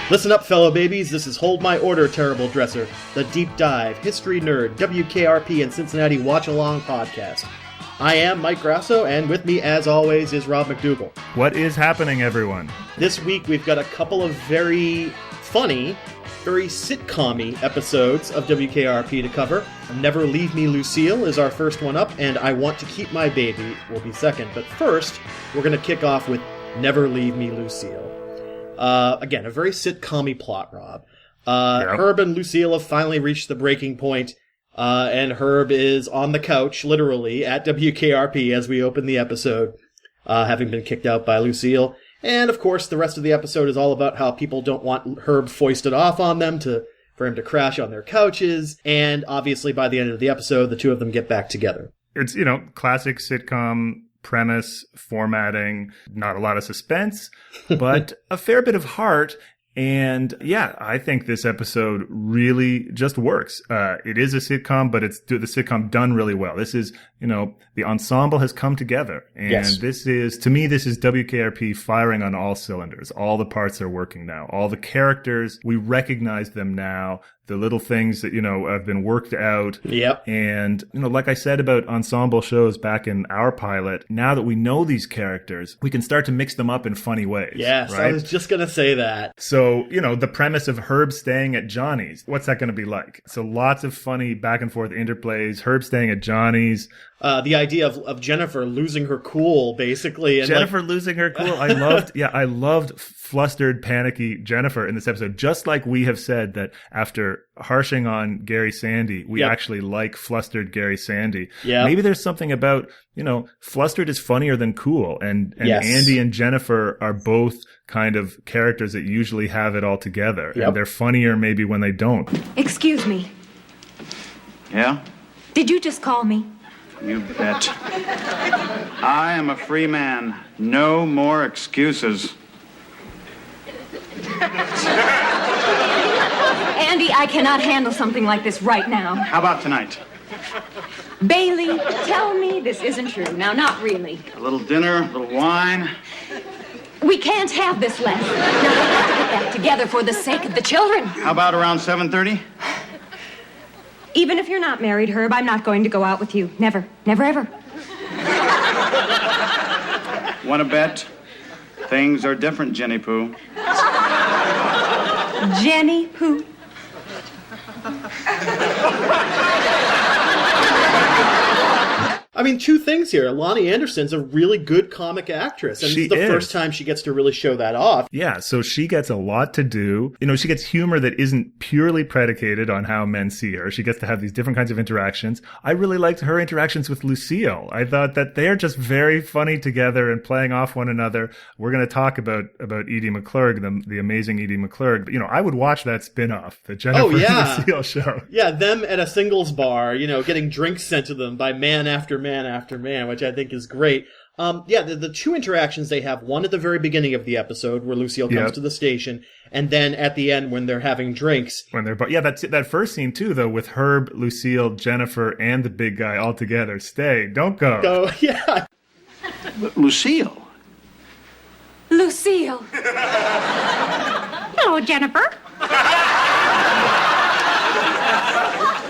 Listen up, fellow babies. This is Hold My Order, Terrible Dresser, the deep dive, history nerd, WKRP and Cincinnati watch-along podcast. I am Mike Grasso, and with me, as always, is Rob McDougall. What is happening, everyone? This week, we've got a couple of very funny, very sitcom-y episodes of WKRP to cover. Never Leave Me, Lucille is our first one up, and I Want to Keep My Baby will be second. But first, we're going to kick off with Never Leave Me, Lucille. Again, a very sitcom-y plot, Rob. Herb and Lucille have finally reached the breaking point, and Herb is on the couch, literally, at WKRP as we open the episode, having been kicked out by Lucille. And, of course, the rest of the episode is all about how people don't want Herb foisted off on them for him to crash on their couches. And, obviously, by the end of the episode, the two of them get back together. It's, classic sitcom premise, formatting, not a lot of suspense, but a fair bit of heart. And yeah, I think this episode really just works. It is a sitcom, but it's the sitcom done really well. This is, the ensemble has come together. And yes. This is WKRP firing on all cylinders. All the parts are working now. All the characters, we recognize them now. The little things that, have been worked out. Yep. And, like I said about ensemble shows back in our pilot, now that we know these characters, we can start to mix them up in funny ways. Yes, right? I was just going to say that. So, the premise of Herb staying at Johnny's, what's that going to be like? So lots of funny back and forth interplays, Herb staying at Johnny's. The idea of Jennifer losing her cool, basically. And Jennifer losing her cool. I loved flustered, panicky Jennifer in this episode. Just like we have said that after harshing on Gary Sandy, we actually like flustered Gary Sandy. Yeah. Maybe there's something about, flustered is funnier than cool. And yes. Andy and Jennifer are both kind of characters that usually have it all together. Yep. And they're funnier maybe when they don't. Excuse me. Yeah? Did you just call me? You bet. I am a free man. No more excuses. Andy, I cannot handle something like this right now. How about tonight? Bailey, tell me this isn't true. Now, not really. A little dinner, a little wine. We can't have this, Les. Now, we have to get back together for the sake of the children. How about around 7:30? Even if you're not married, Herb, I'm not going to go out with you. Never. Never, ever. Want to bet? Things are different, Jenny Pooh. Jenny Pooh. I mean, two things here. Lonnie Anderson's a really good comic actress, and this is the first time she gets to really show that off. Yeah, so she gets a lot to do. She gets humor that isn't purely predicated on how men see her. She gets to have these different kinds of interactions. I really liked her interactions with Lucille. I thought that they're just very funny together and playing off one another. We're going to talk about Edie McClurg, the amazing Edie McClurg. But, I would watch that spin-off, the Jennifer and Lucille show. Yeah, them at a singles bar, getting drinks sent to them by man after man after man, which I think is great. The two interactions they have, one at the very beginning of the episode where Lucille comes to the station, and then at the end when they're having drinks. That's that first scene too, though, with Herb, Lucille, Jennifer, and the big guy all together. Stay, don't go. Go, yeah. Lucille. Lucille. Hello, Jennifer.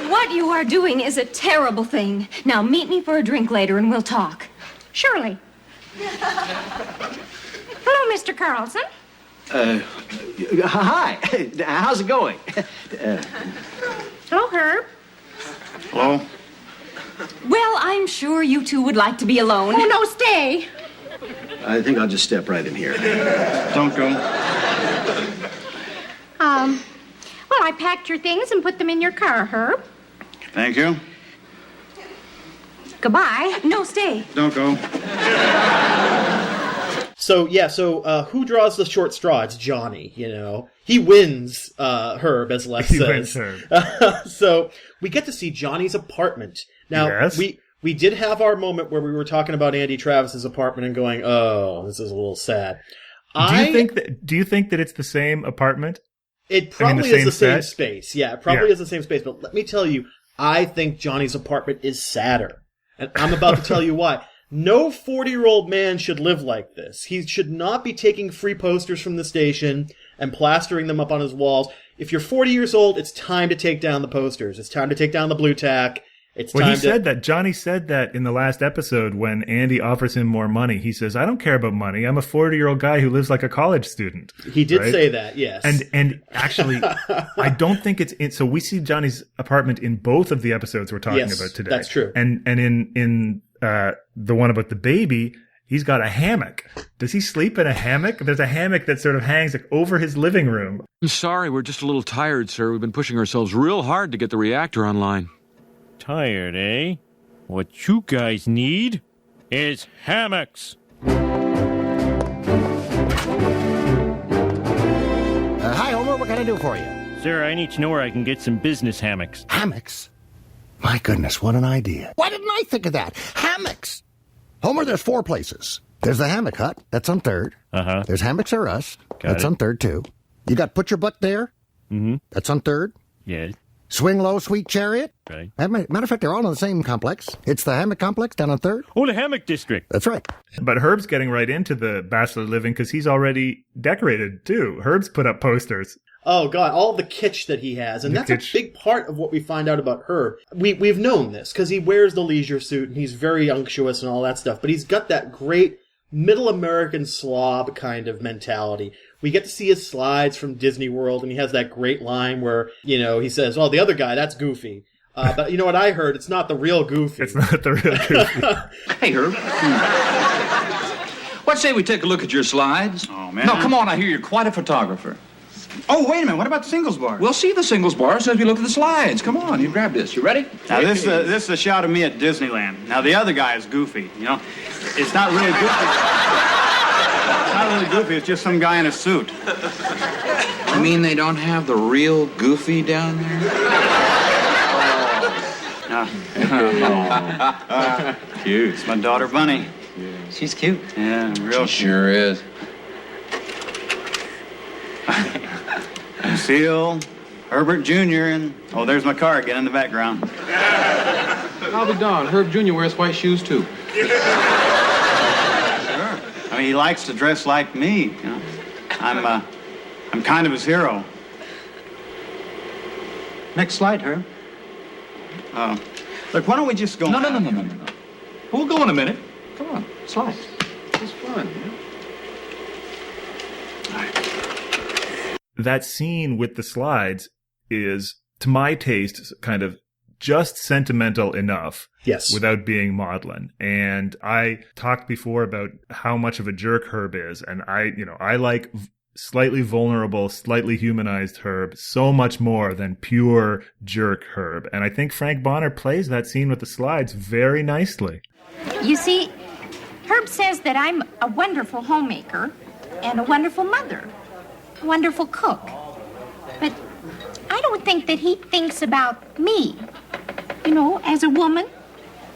What you are doing is a terrible thing. Now meet me for a drink later and we'll talk. Surely. Hello, Mr. Carlson. Hi. How's it going? Hello, Herb. Hello? Well, I'm sure you two would like to be alone. Oh, no, stay. I think I'll just step right in here. Don't go. Well, I packed your things and put them in your car, Herb. Thank you. Goodbye. No, stay. Don't go. So who draws the short straw? It's Johnny, He wins Herb, as Les says. He wins Herb. So we get to see Johnny's apartment. Now, yes. we did have our moment where we were talking about Andy Travis's apartment and going, oh, this is a little sad. Do you think that it's the same apartment? It probably is the same set? space. Yeah, it probably is the same space. But let me tell you, I think Johnny's apartment is sadder. And I'm about to tell you why. No 40-year-old man should live like this. He should not be taking free posters from the station and plastering them up on his walls. If you're 40 years old, it's time to take down the posters. It's time to take down the blue tack. Johnny said that in the last episode when Andy offers him more money. He says, I don't care about money. I'm a 40-year-old guy who lives like a college student. He did say that, yes. And actually, I don't think so we see Johnny's apartment in both of the episodes we're talking about today. That's true. And in the one about the baby, he's got a hammock. Does he sleep in a hammock? There's a hammock that sort of hangs over his living room. I'm sorry, we're just a little tired, sir. We've been pushing ourselves real hard to get the reactor online. Tired, eh? What you guys need is hammocks. Hi, Homer. What can I do for you? Sir, I need to know where I can get some business hammocks. Hammocks? My goodness, what an idea. Why didn't I think of that? Hammocks! Homer, there's 4 places. There's the Hammock Hut. That's on 3rd. Uh-huh. There's Hammocks R Us. That's on 3rd, too. You got Put Your Butt There. Mm-hmm. That's on 3rd. Yes. Swing Low, Sweet Chariot. Right. Matter of fact, they're all in the same complex. It's the Hammock Complex down on 3rd. Oh, the Hammock District. That's right. But Herb's getting right into the bachelor living because he's already decorated, too. Herb's put up posters. Oh, God, all the kitsch that he has. And that's a big part of what we find out about Herb. We've known this because he wears the leisure suit and he's very unctuous and all that stuff. But he's got that great middle American slob kind of mentality. We get to see his slides from Disney World, and he has that great line where, he says, well, the other guy, that's Goofy. But you know what I heard? It's not the real Goofy. It's not the real Goofy. Hey, Herb. What say we take a look at your slides? Oh, man. No, come on, I hear you're quite a photographer. Oh, wait a minute. What about the singles bar? We'll see the singles bar as soon as we look at the slides. Come on, you grab this. You ready? Now, this is a shot of me at Disneyland. Now, the other guy is Goofy, It's not really Goofy. It's not really Goofy. It's just some guy in a suit. You mean they don't have the real Goofy down there? Cute. It's my daughter, Bunny. Yeah. She's cute. Yeah, real She sure is. Lucille, Herbert Jr., and, there's my car again in the background. I'll be darned. Herb Jr. wears white shoes, too. I mean, he likes to dress like me, I'm kind of his hero. Next slide, Herb. Look, why don't we just go... No. We'll go in a minute. Come on, slides. It's fun, That scene with the slides is, to my taste, kind of just sentimental enough. Yes. Without being maudlin. And I talked before about how much of a jerk Herb is. And I like slightly vulnerable, slightly humanized Herb so much more than pure jerk Herb. And I think Frank Bonner plays that scene with the slides very nicely. You see, Herb says that I'm a wonderful homemaker and a wonderful mother, a wonderful cook. But I don't think that he thinks about me, as a woman.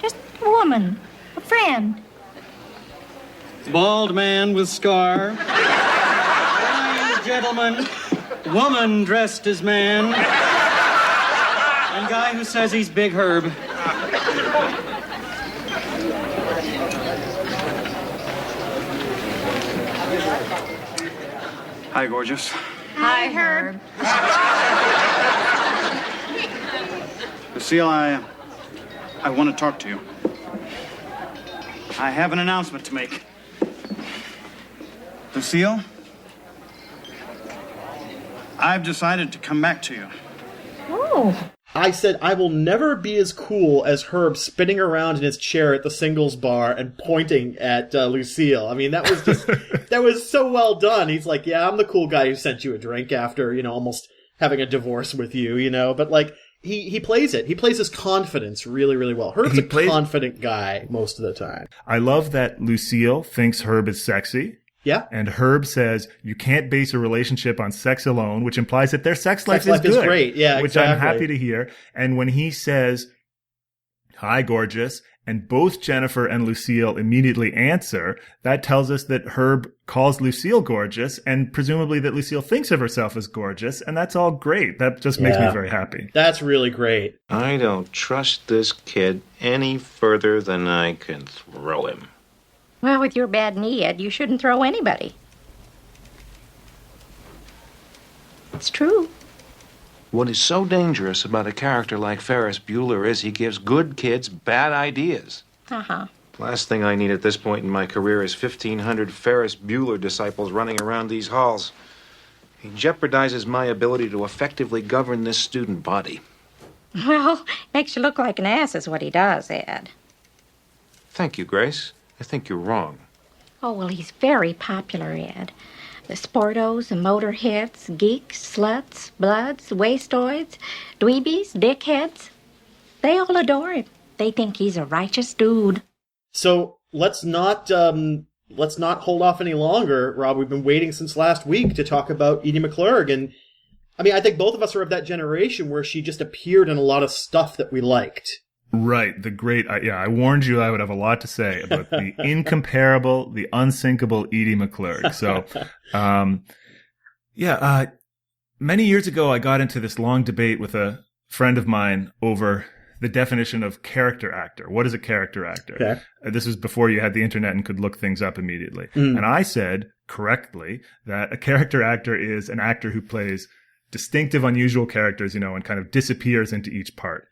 Just a woman, a friend. Bald man with scar. Fine gentleman. Woman dressed as man. And guy who says he's Big Herb. Hi, gorgeous. Hi, Herb. Lucille, I want to talk to you. I have an announcement to make. Lucille, I've decided to come back to you. Oh. I said I will never be as cool as Herb spinning around in his chair at the singles bar and pointing at Lucille. I mean, that was just, that was so well done. He's like, yeah, I'm the cool guy who sent you a drink after, almost having a divorce with you, but like, he plays it. He plays his confidence really, really well. Herb's a confident guy most of the time. I love that Lucille thinks Herb is sexy. Yeah. And Herb says you can't base a relationship on sex alone, which implies that their sex life is good. Great. Yeah, which exactly. I'm happy to hear. And when he says, hi, gorgeous, and both Jennifer and Lucille immediately answer, that tells us that Herb calls Lucille gorgeous, and presumably that Lucille thinks of herself as gorgeous, and that's all great. That just makes me very happy. That's really great. I don't trust this kid any further than I can throw him. Well, with your bad knee, Ed, you shouldn't throw anybody. It's true. What is so dangerous about a character like Ferris Bueller is he gives good kids bad ideas. Uh-huh. Last thing I need at this point in my career is 1,500 Ferris Bueller disciples running around these halls. He jeopardizes my ability to effectively govern this student body. Well, makes you look like an ass is what he does, Ed. Thank you, Grace. I think you're wrong. Oh, well, he's very popular, Ed. The sportos, the motorheads, geeks, sluts, bloods, wastoids, dweebies, dickheads. They all adore him. They think he's a righteous dude. So let's not hold off any longer, Rob. We've been waiting since last week to talk about Edie McClurg, and I mean, I think both of us are of that generation where she just appeared in a lot of stuff that we liked. Right, the great, I warned you I would have a lot to say about the incomparable, the unsinkable Edie McClurg. So, many years ago I got into this long debate with a friend of mine over the definition of character actor. What is a character actor? Okay. This was before you had the internet and could look things up immediately. And I said, correctly, that a character actor is an actor who plays distinctive, unusual characters, and kind of disappears into each part.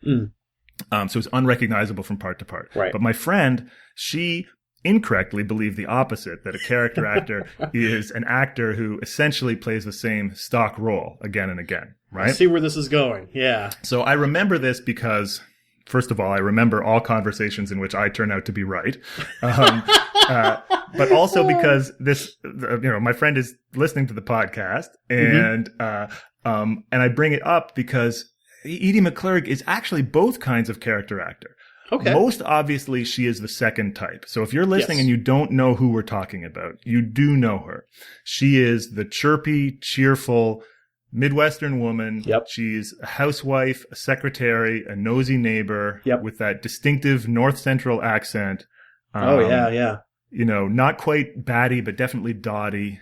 So it's unrecognizable from part to part. Right. But my friend, she incorrectly believed the opposite, that a character actor is an actor who essentially plays the same stock role again and again, right? I see where this is going, yeah. So I remember this because, first of all, I remember all conversations in which I turn out to be right. But also because this, my friend is listening to the podcast, and I bring it up because Edie McClurg is actually both kinds of character actor. Okay. Most obviously, she is the second type. So if you're listening and you don't know who we're talking about, you do know her. She is the chirpy, cheerful Midwestern woman. Yep. She's a housewife, a secretary, a nosy neighbor with that distinctive North Central accent. Not quite batty, but definitely dotty.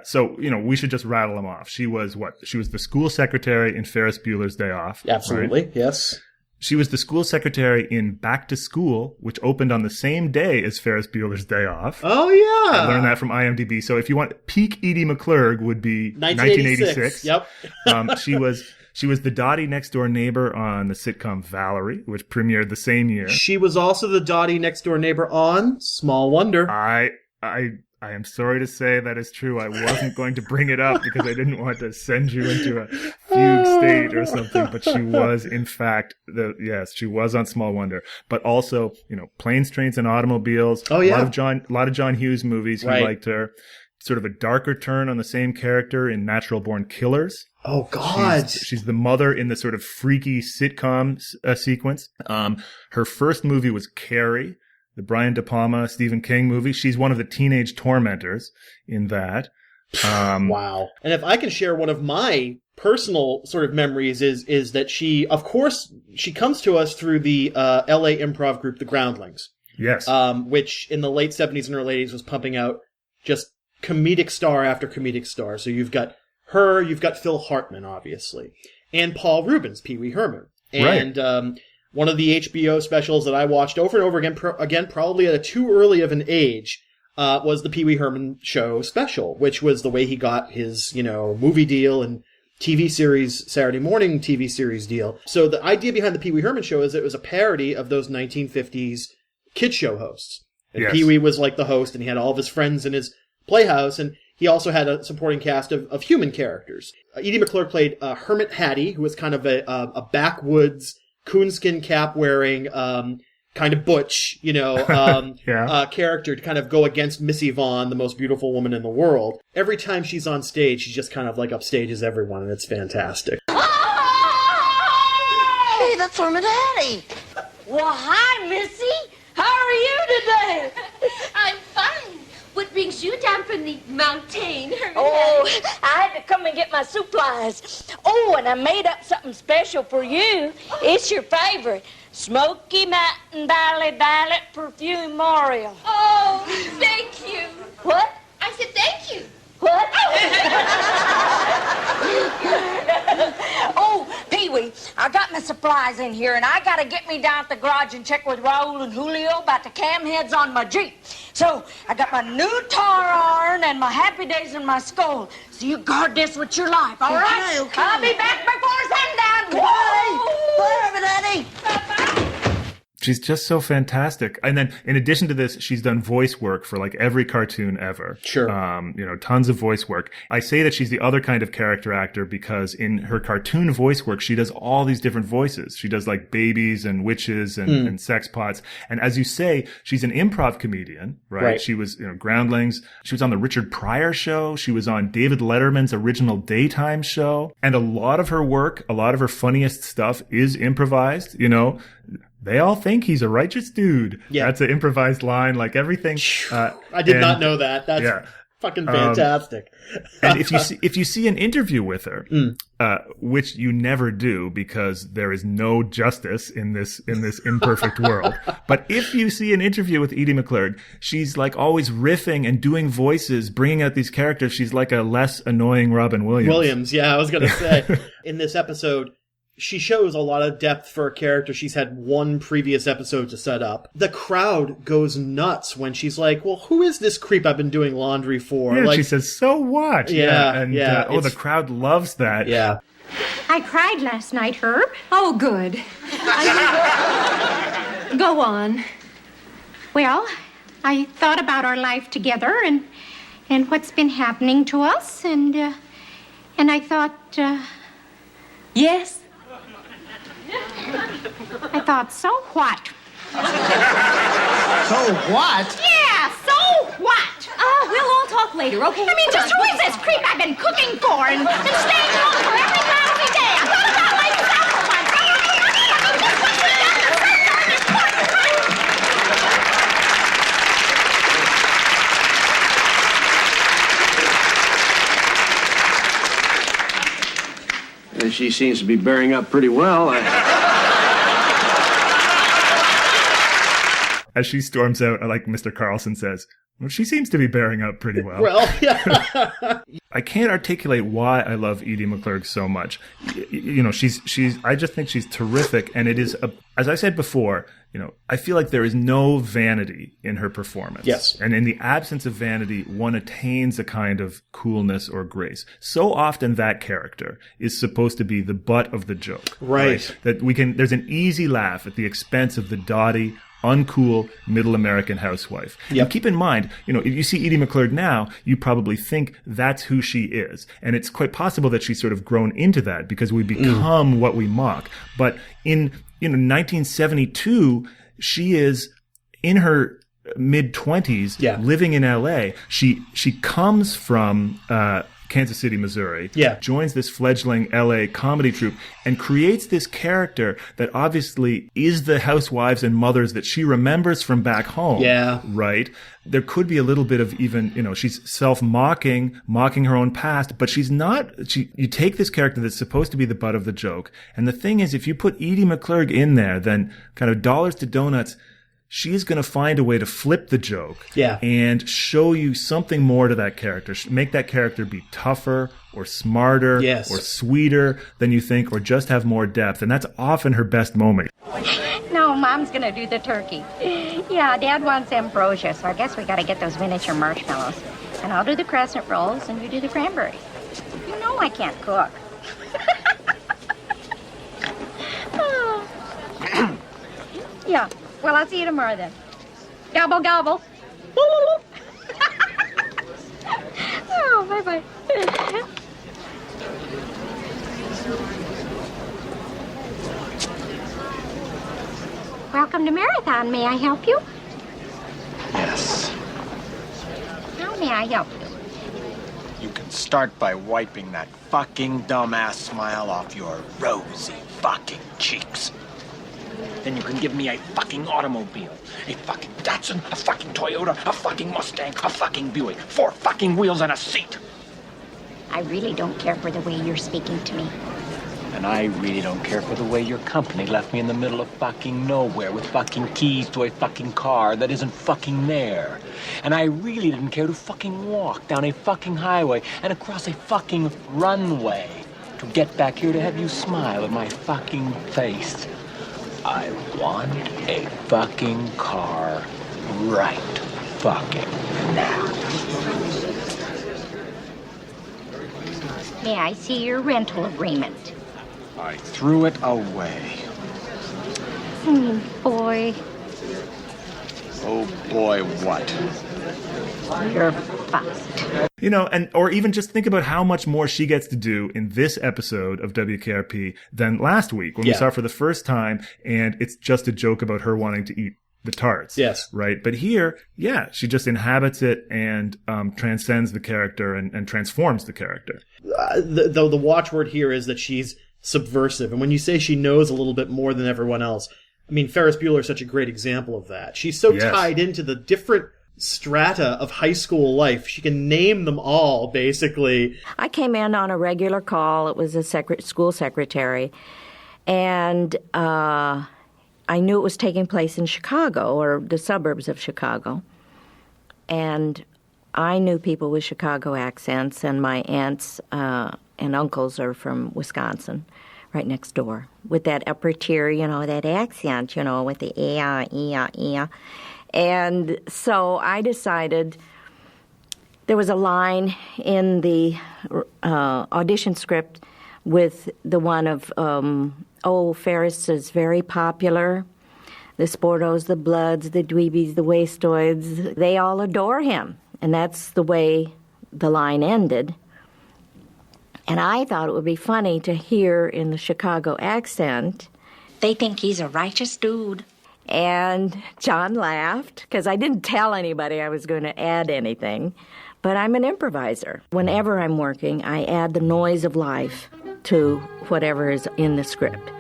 So, we should just rattle them off. She was She was the school secretary in Ferris Bueller's Day Off. Absolutely, right? yes. She was the school secretary in Back to School, which opened on the same day as Ferris Bueller's Day Off. Oh, yeah. I learned that from IMDb. So if you want, peak Edie McClurg would be 1986. Yep. She was the dotty next-door neighbor on the sitcom Valerie, which premiered the same year. She was also the dotty next-door neighbor on Small Wonder. I am sorry to say that is true. I wasn't going to bring it up because I didn't want to send you into a fugue state or something, but she was, in fact, she was on Small Wonder. But also, Planes, Trains, and Automobiles. Oh, yeah. A lot of John Hughes movies. Right. He liked her. Sort of a darker turn on the same character in Natural Born Killers. Oh, God. She's the mother in the sort of freaky sitcom sequence. Her first movie was Carrie, the Brian De Palma, Stephen King movie. She's one of the teenage tormentors in that. Wow. And if I can share one of my personal sort of memories is that she comes to us through the LA improv group, The Groundlings. Yes. Which in the late 70s and early 80s was pumping out just comedic star after comedic star. So you've got her, you've got Phil Hartman, obviously, and Paul Rubens, Pee Wee Herman. And one of the HBO specials that I watched over and over again, probably at a too early of an age, was the Pee Wee Herman Show special, which was the way he got his, movie deal and TV series, Saturday morning TV series deal. So the idea behind the Pee Wee Herman Show is it was a parody of those 1950s kid show hosts. And Pee Wee was like the host, and he had all of his friends in his playhouse, and he also had a supporting cast of human characters. Edie McClurg played Hermit Hattie, who was kind of a backwoods, coonskin cap wearing, kind of butch, character to kind of go against Missy Vaughn, the most beautiful woman in the world. Every time she's on stage, she's just kind of like upstages everyone, and it's fantastic. Hey, that's Hermit Hattie. Well, hi, Missy. How are you today? I'm fine. What brings you down from the mountain, Hermit? Oh, I had to come and get my supplies. Oh, and I made up something special for you. It's your favorite. Smoky Mountain Valley Perfume Memorial. Oh, thank you. What? I said thank you. What? Oh, Pee-wee, I got my supplies in here, and I gotta get me down at the garage and check with Raul and Julio about the cam heads on my Jeep. So, I got my new tar iron and my happy days in my skull. So you guard this with your life, all right? Okay. I'll be back before sundown. Bye, everybody. She's just so fantastic. And then in addition to this, she's done voice work for like every cartoon ever. Sure. Tons of voice work. I say that she's the other kind of character actor because in her cartoon voice work, she does all these different voices. She does like babies and witches and sex pots. And as you say, she's an improv comedian, right? She was, Groundlings. She was on the Richard Pryor show. She was on David Letterman's original daytime show. And a lot of her work, a lot of her funniest stuff is improvised, They all think he's a righteous dude. Yeah. That's an improvised line, like everything. I did not know that. That's fucking fantastic. And if you see an interview with her, which you never do because there is no justice in this imperfect world. But if you see an interview with Edie McClurg, she's like always riffing and doing voices, bringing out these characters. She's like a less annoying Robin Williams. Yeah, I was going to say. In this episode, she shows a lot of depth for a character she's had one previous episode to set up. The crowd goes nuts when she's like, well, who is this creep I've been doing laundry for? Yeah, she says, so what? The crowd loves that. Yeah. I cried last night, Herb. Oh, good. Go on. Well, I thought about our life together and what's been happening to us, and I thought, Yes? I thought, so what? So what? Yeah, so what? We'll all talk later, okay? I mean, just who is this creep I've been cooking for and staying home for every lousy day? I thought about myself for once. She seems to be bearing up pretty well. As she storms out, like Mr. Carlson says, well, she seems to be bearing up pretty well. Well, yeah. I can't articulate why I love Edie McClurg so much. I just think she's terrific. And it is, as I said before, I feel like there is no vanity in her performance. Yes. And in the absence of vanity, one attains a kind of coolness or grace. So often that character is supposed to be the butt of the joke. Right. That there's an easy laugh at the expense of the dotty, uncool middle American housewife. Yep. And keep in mind, if you see Edie McClurg now, you probably think that's who she is. And it's quite possible that she's sort of grown into that because we become what we mock. But in 1972, she is in her mid-20s, living in L.A. She comes from Kansas City, Missouri, joins this fledgling LA comedy troupe and creates this character that obviously is the housewives and mothers that she remembers from back home. Yeah. Right? There could be a little bit of even, she's self-mocking, mocking her own past, but she's not, you take this character that's supposed to be the butt of the joke. And the thing is, if you put Edie McClurg in there, then kind of dollars to donuts, she's going to find a way to flip the joke and show you something more to that character. Make that character be tougher or smarter or sweeter than you think, or just have more depth. And that's often her best moment. No, Mom's gonna do the turkey. Yeah, Dad wants ambrosia, so I guess we gotta get those miniature marshmallows. And I'll do the crescent rolls, and you do the cranberry. You know I can't cook. Oh. Yeah. Well, I'll see you tomorrow then. Gobble, gobble. Oh, bye-bye. Welcome to Marathon. May I help you? Yes. How may I help you? You can start by wiping that fucking dumbass smile off your rosy fucking cheeks. Then you can give me a fucking automobile, a fucking Datsun, a fucking Toyota, a fucking Mustang, a fucking Buick, 4 fucking wheels and a seat. I really don't care for the way you're speaking to me. And I really don't care for the way your company left me in the middle of fucking nowhere with fucking keys to a fucking car that isn't fucking there. And I really didn't care to fucking walk down a fucking highway and across a fucking runway to get back here to have you smile at my fucking face. I want a fucking car right fucking now. May I see your rental agreement? I threw it away. Boy, Oh boy, what? you're fucked. You know, or even just think about how much more she gets to do in this episode of WKRP than last week when we saw her for the first time, and it's just a joke about her wanting to eat the tarts. Yes. Right? But here, she just inhabits it and transcends the character and transforms the character. The watchword here is that she's subversive. And when you say she knows a little bit more than everyone else, I mean, Ferris Bueller is such a great example of that. She's so tied into the different strata of high school life. She can name them all, basically. I came in on a regular call. It was a school secretary. And I knew it was taking place in Chicago or the suburbs of Chicago. And I knew people with Chicago accents, and my aunts and uncles are from Wisconsin, right next door, with that upper tier, that accent, with the ea. And so I decided there was a line in the audition script with the one of, Ferris is very popular. The Sportos, the Bloods, the Dweebies, the Wastoids, they all adore him. And that's the way the line ended. And I thought it would be funny to hear in the Chicago accent, They think he's a righteous dude. And John laughed, because I didn't tell anybody I was going to add anything. But I'm an improviser. Whenever I'm working, I add the noise of life to whatever is in the script.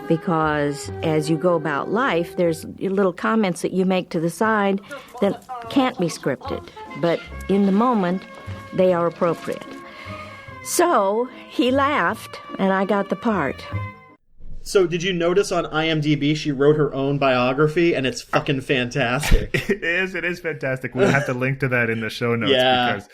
Because as you go about life, there's little comments that you make to the side that can't be scripted. But in the moment, they are appropriate. So he laughed, and I got the part. So did you notice on IMDb she wrote her own biography, and it's fucking fantastic. It is fantastic. We'll have to link to that in the show notes because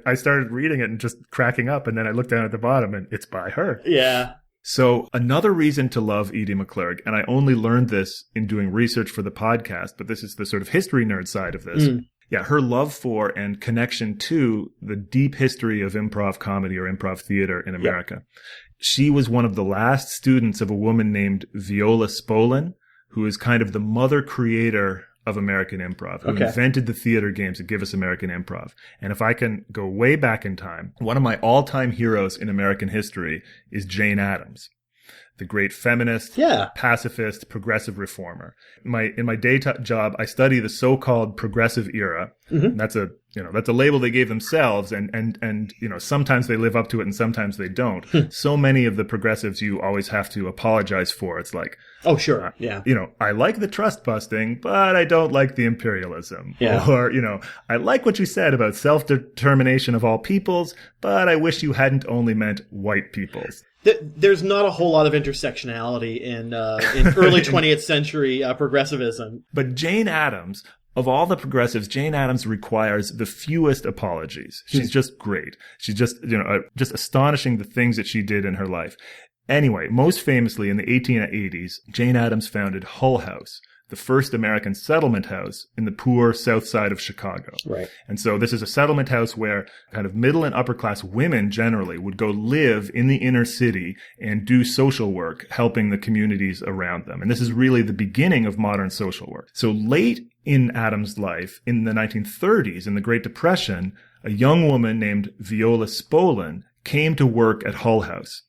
I started reading it and just cracking up, and then I looked down at the bottom, and it's by her. Yeah. So another reason to love Edie McClurg, and I only learned this in doing research for the podcast, but this is the sort of history nerd side of this. Yeah, her love for and connection to the deep history of improv comedy or improv theater in America. Yep. She was one of the last students of a woman named Viola Spolin, who is kind of the mother creator of American improv, who invented the theater games that give us American improv. And if I can go way back in time, one of my all-time heroes in American history is Jane Addams, the great feminist, pacifist, progressive reformer. In my day job, I study the so-called progressive era. Mm-hmm. That's a label they gave themselves, and sometimes they live up to it and sometimes they don't. So many of the progressives you always have to apologize for. It's like, oh sure, I like the trust busting, but I don't like the imperialism. Yeah. Or I like what you said about self-determination of all peoples, but I wish you hadn't only meant white peoples. There's not a whole lot of intersectionality in early 20th century progressivism. But Jane Addams, of all the progressives, Jane Addams requires the fewest apologies. She's just great. She's just, just astonishing the things that she did in her life. Anyway, most famously in the 1880s, Jane Addams founded Hull House, the first American settlement house in the poor south side of Chicago. Right. And so this is a settlement house where kind of middle and upper class women generally would go live in the inner city and do social work, helping the communities around them. And this is really the beginning of modern social work. So late in Addams' life, in the 1930s, in the Great Depression, a young woman named Viola Spolin came to work at Hull House.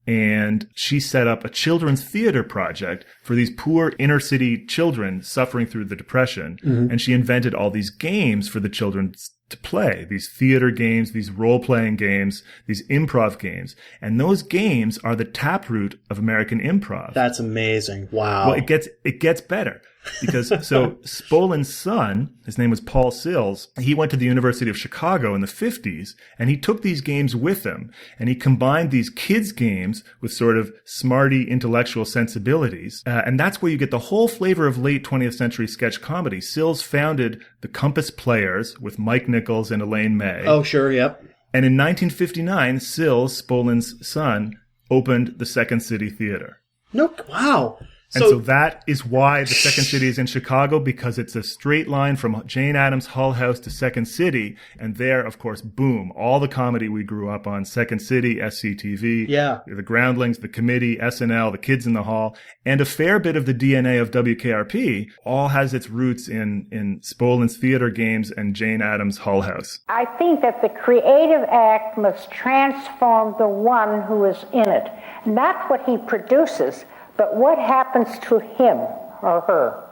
And she set up a children's theater project for these poor inner city children suffering through the Depression. Mm-hmm. And she invented all these games for the children to play, these theater games, these role-playing games, these improv games. And those games are the taproot of American improv. That's amazing. Wow. Well, it gets better. Because so Spolin's son, his name was Paul Sills, he went to the University of Chicago in the 50s, and he took these games with him, and he combined these kids' games with sort of smarty intellectual sensibilities. And that's where you get the whole flavor of late 20th century sketch comedy. Sills founded the Compass Players with Mike Nichols and Elaine May. Oh, sure, yep. And in 1959, Sills, Spolin's son, opened the Second City Theater. No, wow. And so that is why the Second City is in Chicago, because it's a straight line from Jane Addams' Hull House to Second City. And there, of course, boom, all the comedy we grew up on, Second City, SCTV, the Groundlings, the Committee, SNL, the Kids in the Hall, and a fair bit of the DNA of WKRP all has its roots in Spolin's theater games and Jane Addams' Hull House. I think that the creative act must transform the one who is in it, not what he produces, but what happens to him or her.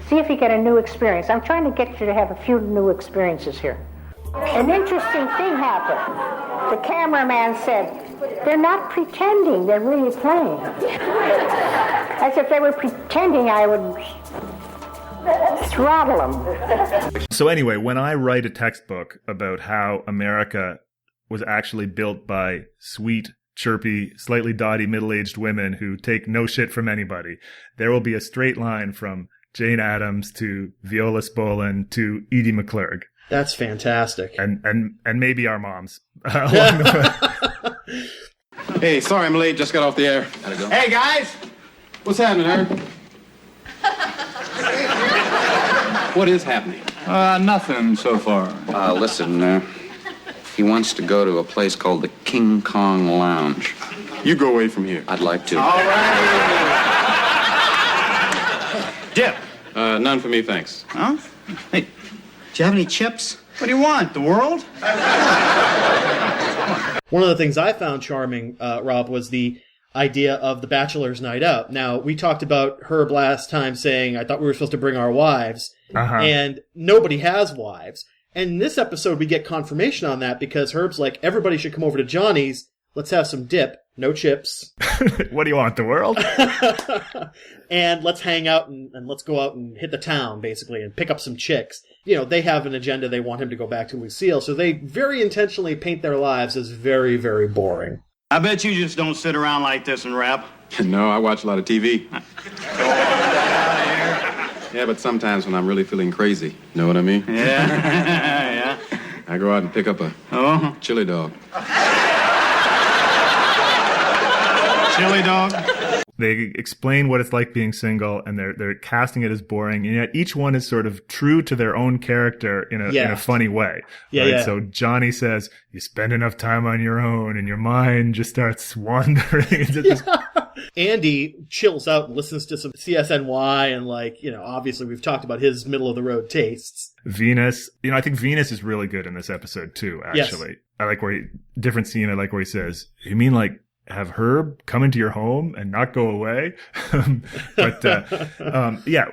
See if you get a new experience. I'm trying to get you to have a few new experiences here. An interesting thing happened. The cameraman said, they're not pretending, they're really playing. As if they were pretending I would throttle them. So anyway, when I write a textbook about how America was actually built by sweet, chirpy, slightly dotty middle-aged women who take no shit from anybody, there will be a straight line from Jane Addams to Viola Spolin to Edie McClurg. That's fantastic. And maybe our moms. Hey, sorry I'm late. Just got off the air. Gotta go. Hey, guys! What's happening, Herb? What is happening? Nothing so far. Listen, he wants to go to a place called the King Kong Lounge. You go away from here. I'd like to. All right. Dip. None for me, thanks. Huh? Hey, do you have any chips? What do you want, the world? One of the things I found charming, Rob, was the idea of the bachelor's night out. Now, we talked about Herb last time saying, I thought we were supposed to bring our wives, and nobody has wives. And in this episode, we get confirmation on that because Herb's like, everybody should come over to Johnny's. Let's have some dip. No chips. What do you want, the world? And let's hang out and let's go out and hit the town, basically, and pick up some chicks. You know, they have an agenda. They want him to go back to Lucille. So they very intentionally paint their lives as very, very boring. I bet you just don't sit around like this and rap. No, I watch a lot of TV. Yeah, but sometimes when I'm really feeling crazy, know what I mean? Yeah. Yeah. I go out and pick up a chili dog. Chili dog? They explain what it's like being single, and they're casting it as boring, and yet each one is sort of true to their own character in a funny way. Yeah, right? yeah. So Johnny says, you spend enough time on your own, and your mind just starts wandering. Andy chills out and listens to some CSNY, and obviously we've talked about his middle-of-the-road tastes. Venus, I think Venus is really good in this episode too, actually. Yes. I like different scene, I like where he says, you mean have Herb come into your home and not go away? But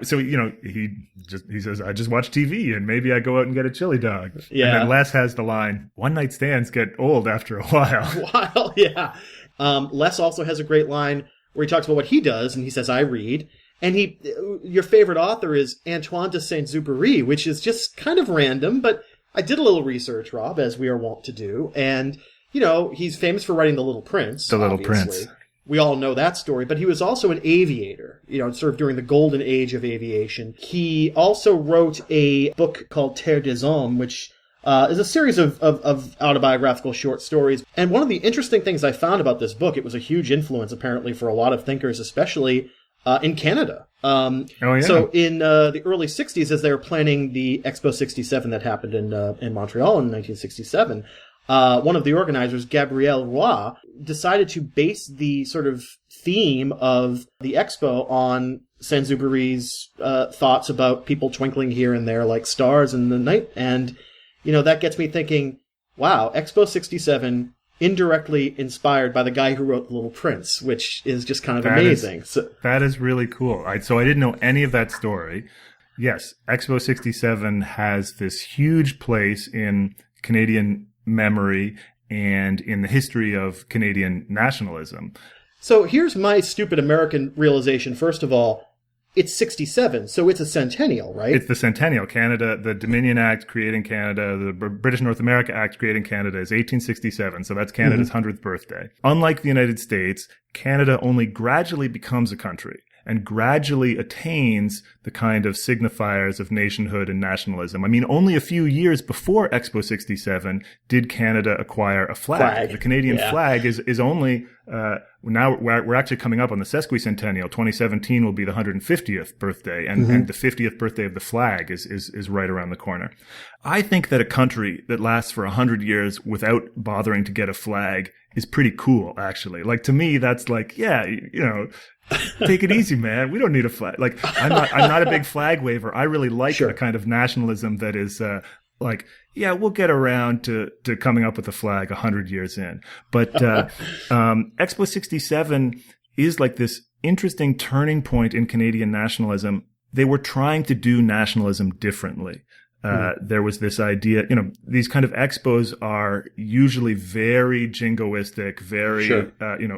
so he says, I just watch TV and maybe I go out and get a chili dog. Yeah. And then Les has the line, one night stands get old after a while. Yeah. Les also has a great line where he talks about what he does, and he says, I read. And your favorite author is Antoine de Saint-Exupéry, which is just kind of random, but I did a little reserch, Rob, as we are wont to do, and he's famous for writing The Little Prince. The Little Prince. We all know that story, but he was also an aviator, sort of during the golden age of aviation. He also wrote a book called Terre des Hommes, which is a series of autobiographical short stories. And one of the interesting things I found about this book, it was a huge influence, apparently, for a lot of thinkers, especially in Canada. So in the early 60s, as they were planning the Expo 67 that happened in Montreal in 1967, one of the organizers, Gabrielle Roy, decided to base the sort of theme of the expo on Saint-Exupéry's thoughts about people twinkling here and there like stars in the night. And, that gets me thinking, wow, Expo 67 indirectly inspired by the guy who wrote The Little Prince, which is just kind of amazing. That is really cool. So I didn't know any of that story. Yes, Expo 67 has this huge place in Canadian memory and in the history of Canadian nationalism. So here's my stupid American realization. First of all, it's 67, so it's a centennial, right? It's the centennial. Canada, the Dominion Act creating Canada, the British North America Act creating Canada is 1867, so that's Canada's 100th birthday. Unlike the United States, Canada only gradually becomes a country and gradually attains the kind of signifiers of nationhood and nationalism. I mean, only a few years before Expo 67 did Canada acquire a flag. The Canadian flag is only, now we're actually coming up on the sesquicentennial. 2017 will be the 150th birthday, and the 50th birthday of the flag is right around the corner. I think that a country that lasts for 100 years without bothering to get a flag is pretty cool, actually. Like, to me, that's like, yeah, you know, take it easy, man. We don't need a flag. Like, I'm not a big flag waver. I really like the kind of nationalism that is, like, yeah, we'll get around to coming up with a flag 100 years in. But, Expo 67 is like this interesting turning point in Canadian nationalism. They were trying to do nationalism differently. There was this idea, you know, these kind of expos are usually very jingoistic, very,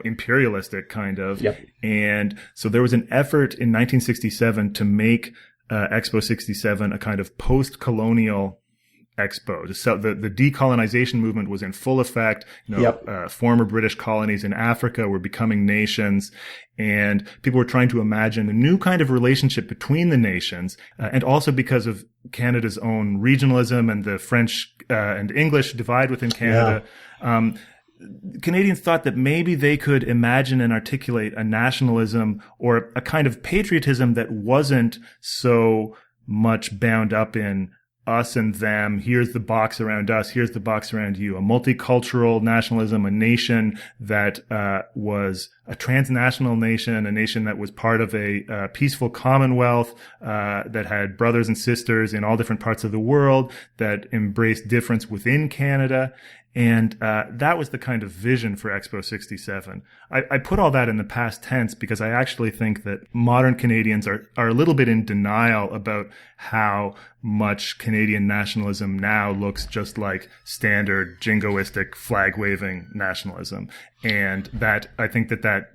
imperialistic kind of. Yep. And so there was an effort in 1967 to make Expo 67 a kind of post-colonial expo. So the decolonization movement was in full effect. You know, former British colonies in Africa were becoming nations, and people were trying to imagine a new kind of relationship between the nations, and also because of Canada's own regionalism and the French and English divide within Canada. Canadians thought that maybe they could imagine and articulate a nationalism or a kind of patriotism that wasn't so much bound up in us and them. Here's the box around us. Here's the box around you. A multicultural nationalism, a nation that was a transnational nation, a nation that was part of a peaceful commonwealth that had brothers and sisters in all different parts of the world, that embraced difference within Canada. And that was the kind of vision for Expo 67. I put all that in the past tense because I actually think that modern Canadians are a little bit in denial about how much Canadian nationalism now looks just like standard jingoistic flag-waving nationalism. And that I think that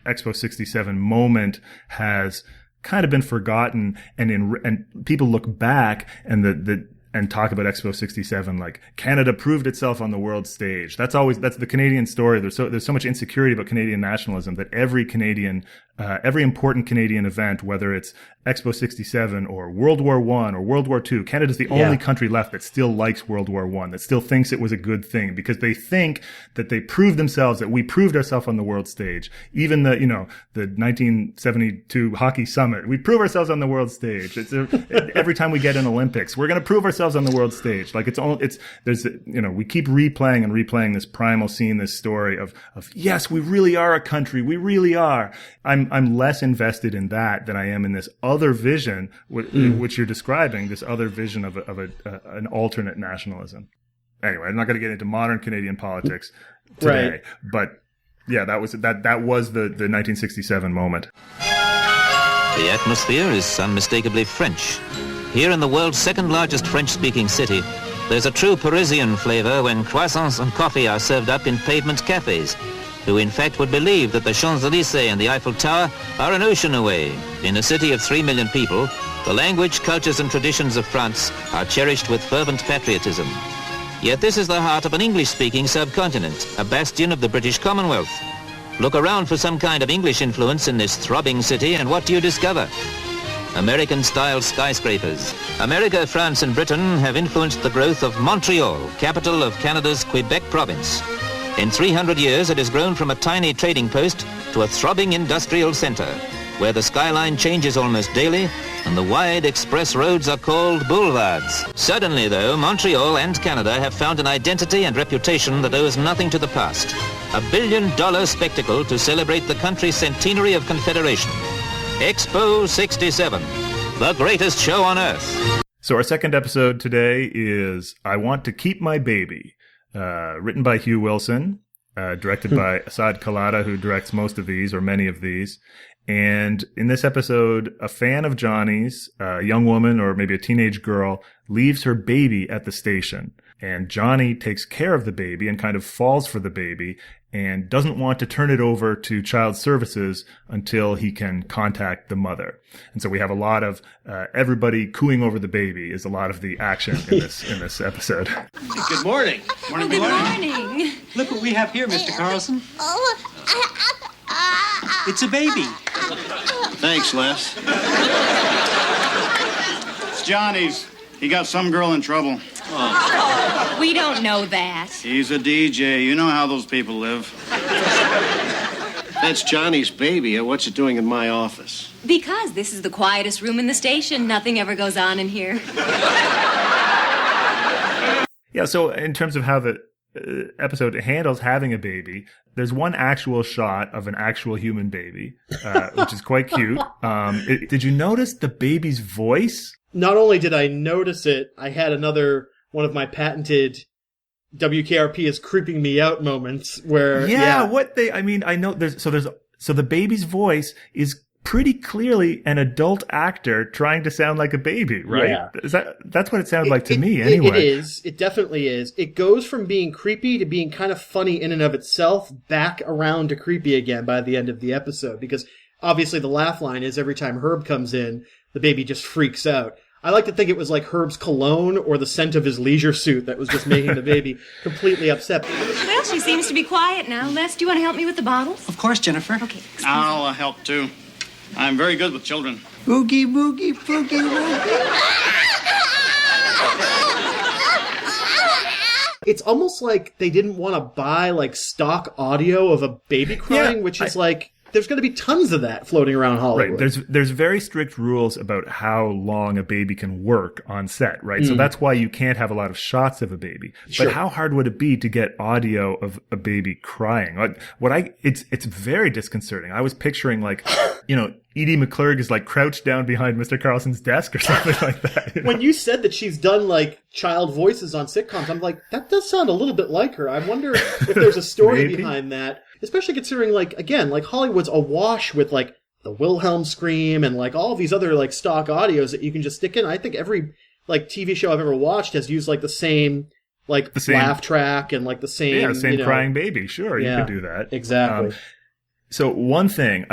Expo 67 moment has kind of been forgotten, and people look back and talk about Expo 67 like Canada proved itself on the world stage. That's the Canadian story. There's so much insecurity about Canadian nationalism that every important Canadian event, whether it's Expo 67 or World War I or World War II, Canada's the only country left that still likes World War I, that still thinks it was a good thing because they think that they proved themselves, that we proved ourselves on the world stage. Even the 1972 hockey summit, we prove ourselves on the world stage. Every time we get in Olympics, we're going to prove ourselves on the world stage. Like we keep replaying this primal scene, this story of yes, we really are a country. We really are. I'm less invested in that than I am in this other vision, which you're describing, this other vision of an alternate nationalism. Anyway, I'm not going to get into modern Canadian politics today, but yeah, that was the 1967 moment. The atmosphere is unmistakably French. Here in the world's second largest French-speaking city, there's a true Parisian flavor when croissants and coffee are served up in pavement cafes. Who in fact would believe that the Champs-Élysées and the Eiffel Tower are an ocean away. In a city of 3 million people, the language, cultures and traditions of France are cherished with fervent patriotism. Yet this is the heart of an English-speaking subcontinent, a bastion of the British Commonwealth. Look around for some kind of English influence in this throbbing city, and what do you discover? American-style skyscrapers. America, France and Britain have influenced the growth of Montreal, capital of Canada's Quebec province. In 300 years, it has grown from a tiny trading post to a throbbing industrial center, where the skyline changes almost daily and the wide express roads are called boulevards. Suddenly, though, Montreal and Canada have found an identity and reputation that owes nothing to the past. A billion-dollar spectacle to celebrate the country's centenary of Confederation. Expo 67, the greatest show on earth. So our second episode today is I Want to Keep My Baby. Written by Hugh Wilson, directed by Asad Khalada, who directs most of these or many of these. And in this episode, a fan of Johnny's, a young woman or maybe a teenage girl, leaves her baby at the station. And Johnny takes care of the baby and kind of falls for the baby and doesn't want to turn it over to child services until he can contact the mother. And so we have a lot of everybody cooing over the baby is a lot of the action in this episode. Good morning. Good morning. Look what we have here, Mr. Carlson. It's a baby. Thanks, Les. It's Johnny's. He got some girl in trouble. We don't know that. He's a DJ. You know how those people live. That's Johnny's baby. What's it doing in my office? Because this is the quietest room in the station. Nothing ever goes on in here. Yeah, so in terms of how the episode handles having a baby, there's one actual shot of an actual human baby, which is quite cute. Did you notice the baby's voice? Not only did I notice it, I had another one of my patented WKRP is creeping me out moments where so the baby's voice is pretty clearly an adult actor trying to sound like a baby, right? Yeah. That's what it sounded like to me anyway. It is. It definitely is. It goes from being creepy to being kind of funny in and of itself, back around to creepy again by the end of the episode, because obviously the laugh line is every time Herb comes in, the baby just freaks out. I like to think it was like Herb's cologne or the scent of his leisure suit that was just making the baby completely upset. Well, she seems to be quiet now. Les, do you want to help me with the bottles? Of course, Jennifer. Okay. I'll help, too. I'm very good with children. Boogie, boogie, boogie, boogie. It's almost like they didn't want to buy like stock audio of a baby crying, which is like... There's going to be tons of that floating around Hollywood. Right. There's very strict rules about how long a baby can work on set, right? So that's why you can't have a lot of shots of a baby. Sure. But how hard would it be to get audio of a baby crying? Like it's very disconcerting. I was picturing like, Edie McClurg is like crouched down behind Mr. Carlson's desk or something like that. When you said that she's done like child voices on sitcoms, I'm like, that does sound a little bit like her. I wonder if there's a story behind that. Especially considering, like, again, like Hollywood's awash with like the Wilhelm scream and like all these other like stock audios that you can just stick in. I think every like TV show I've ever watched has used like the same laugh track and like the same crying baby. Sure, you could do that. Exactly. So one thing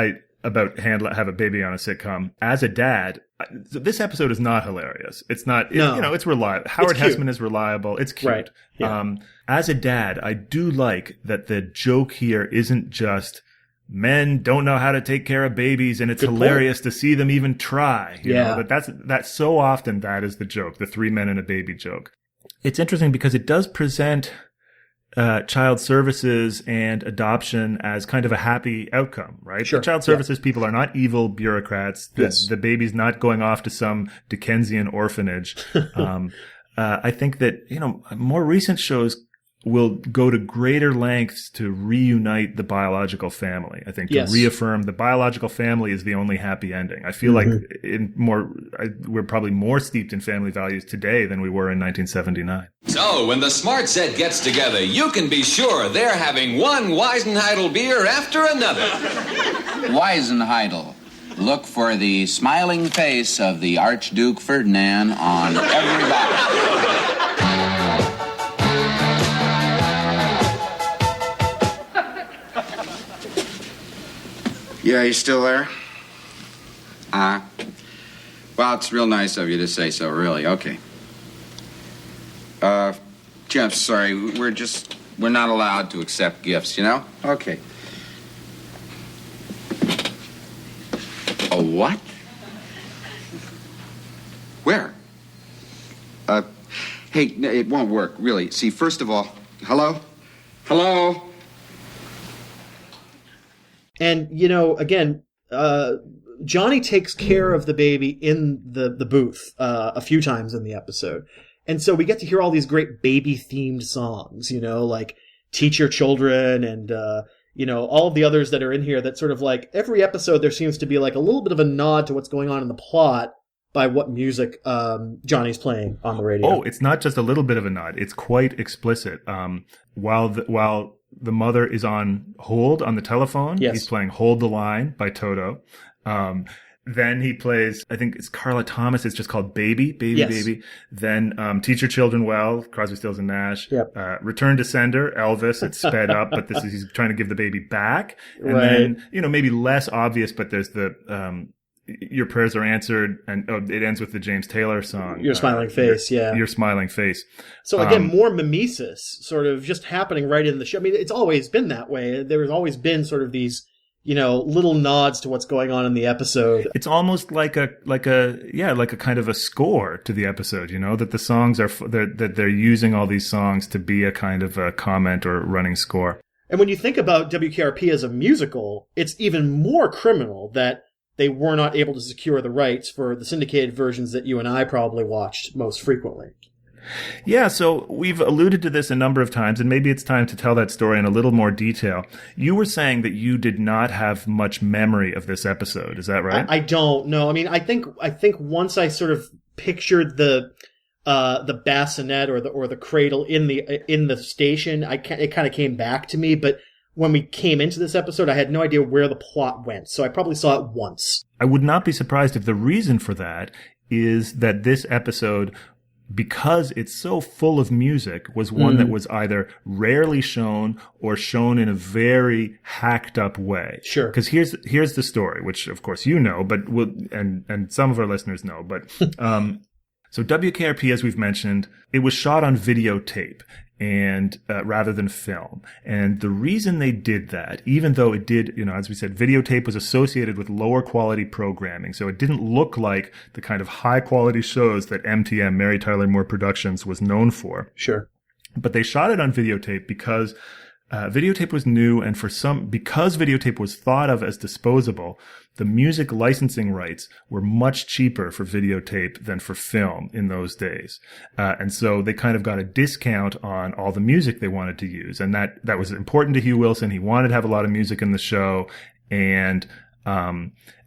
about have a baby on a sitcom as a dad. This episode is not hilarious. It's not. It's reliable. Howard Hessman is reliable. It's cute. Right. Yeah. As a dad, I do like that the joke here isn't just men don't know how to take care of babies, and it's hilarious to see them even try. You know? But that's so often that is the joke, the 3 men and a baby joke. It's interesting because it does present child services and adoption as kind of a happy outcome, right? Sure. The child services people are not evil bureaucrats. The baby's not going off to some Dickensian orphanage. I think that, more recent shows will go to greater lengths to reunite the biological family. I think to reaffirm the biological family is the only happy ending. I feel like we're probably more steeped in family values today than we were in 1979. So when the Smart Set gets together, you can be sure they're having one Weisenheidel beer after another. Weisenheidel. Look for the smiling face of the Archduke Ferdinand on every bottle. Yeah, you still there? Well, it's real nice of you to say so, really. Okay. Jeff, sorry, we're not allowed to accept gifts, Okay. A what? Where? Hey, it won't work, really. See, first of all, hello? Hello? And, again, Johnny takes care of the baby in the booth a few times in the episode. And so we get to hear all these great baby-themed songs, like Teach Your Children and, all of the others that are in here that sort of like every episode there seems to be like a little bit of a nod to what's going on in the plot by what music Johnny's playing on the radio. Oh, it's not just a little bit of a nod. It's quite explicit. While the mother is on hold on the telephone. Yes. He's playing Hold the Line by Toto. Then he plays, I think it's Carla Thomas. It's just called Baby. Yes. Then Teach Your Children Well, Crosby, Stills, and Nash. Yep. Return to Sender, Elvis. It's sped up, but he's trying to give the baby back. And Right. then, maybe less obvious, but there's the Your Prayers Are Answered, and it ends with the James Taylor song. Your Smiling Face, yeah. Your Smiling Face. So again, more mimesis sort of just happening right in the show. I mean, it's always been that way. There's always been sort of these, little nods to what's going on in the episode. It's almost like a kind of a score to the episode, that the songs that they're using all these songs to be a kind of a comment or running score. And when you think about WKRP as a musical, it's even more criminal that they were not able to secure the rights for the syndicated versions that you and I probably watched most frequently. Yeah, so we've alluded to this a number of times, and maybe it's time to tell that story in a little more detail. You were saying that you did not have much memory of this episode. Is that right? I don't know. I mean, I think once I sort of pictured the bassinet or the cradle in the station, it kind of came back to me. But when we came into this episode, I had no idea where the plot went, so I probably saw it once. I would not be surprised if the reason for that is that this episode, because it's so full of music, was one that was either rarely shown or shown in a very hacked up way. Sure. Because here's the story, which of course you know, but and some of our listeners know, but so WKRP, as we've mentioned, it was shot on videotape and rather than film. And the reason they did that, even though it did, as we said, videotape was associated with lower quality programming. So it didn't look like the kind of high quality shows that MTM, Mary Tyler Moore Productions, was known for. Sure. But they shot it on videotape because videotape was new, and because videotape was thought of as disposable, the music licensing rights were much cheaper for videotape than for film in those days. And so they kind of got a discount on all the music they wanted to use. And that was important to Hugh Wilson. He wanted to have a lot of music in the show. And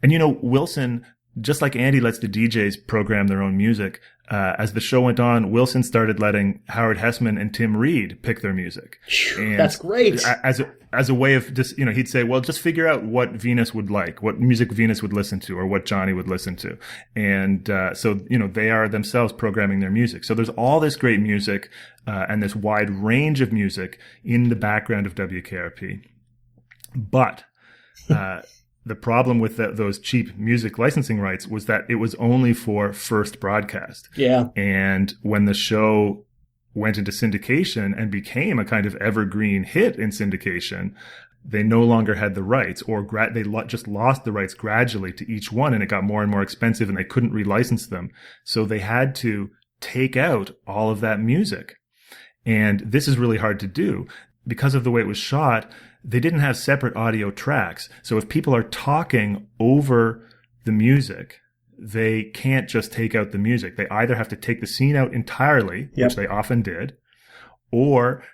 Wilson, just like Andy lets the DJs program their own music, as the show went on, Wilson started letting Howard Hessman and Tim Reed pick their music. And that's great. As a way of just, he'd say, well, just figure out what Venus would like, what music Venus would listen to, or what Johnny would listen to. And so they are themselves programming their music. So there's all this great music and this wide range of music in the background of WKRP. But the problem with those cheap music licensing rights was that it was only for first broadcast. Yeah. And when the show went into syndication and became a kind of evergreen hit in syndication, they no longer had the rights, or they just lost the rights gradually to each one, and it got more and more expensive, and they couldn't relicense them. So they had to take out all of that music. And this is really hard to do. Because of the way it was shot, they didn't have separate audio tracks. So if people are talking over the music, they can't just take out the music. They either have to take the scene out entirely, which they often did, or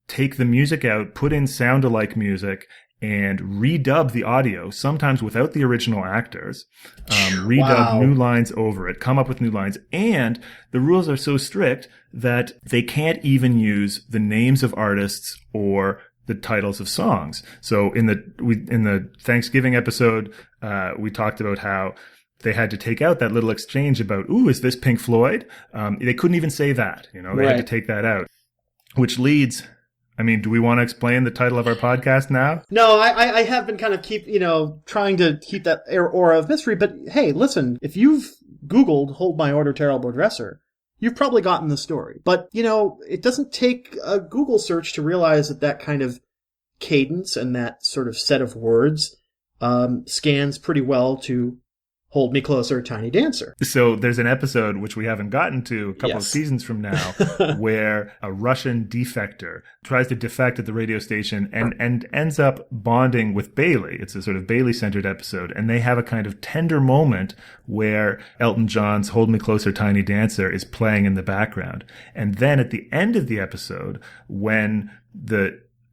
take the music out, put in sound-alike music, and redub the audio, sometimes without the original actors, redub new lines over it, come up with new lines. And the rules are so strict that they can't even use the names of artists or the titles of songs. So in the Thanksgiving episode, we talked about how they had to take out that little exchange about, ooh, is this Pink Floyd? They couldn't even say that, they had to take that out, which leads, do we want to explain the title of our podcast now? No, I have been kind of trying to keep that aura of mystery, but hey, listen, if you've Googled Hold My Order Terrible Dresser, you've probably gotten the story. But, it doesn't take a Google search to realize that kind of cadence and that sort of set of words scans pretty well to Hold Me Closer, Tiny Dancer. So there's an episode, which we haven't gotten to a couple of seasons from now, where a Russian defector tries to defect at the radio station and ends up bonding with Bailey. It's a sort of Bailey-centered episode. And they have a kind of tender moment where Elton John's Hold Me Closer, Tiny Dancer is playing in the background. And then at the end of the episode, when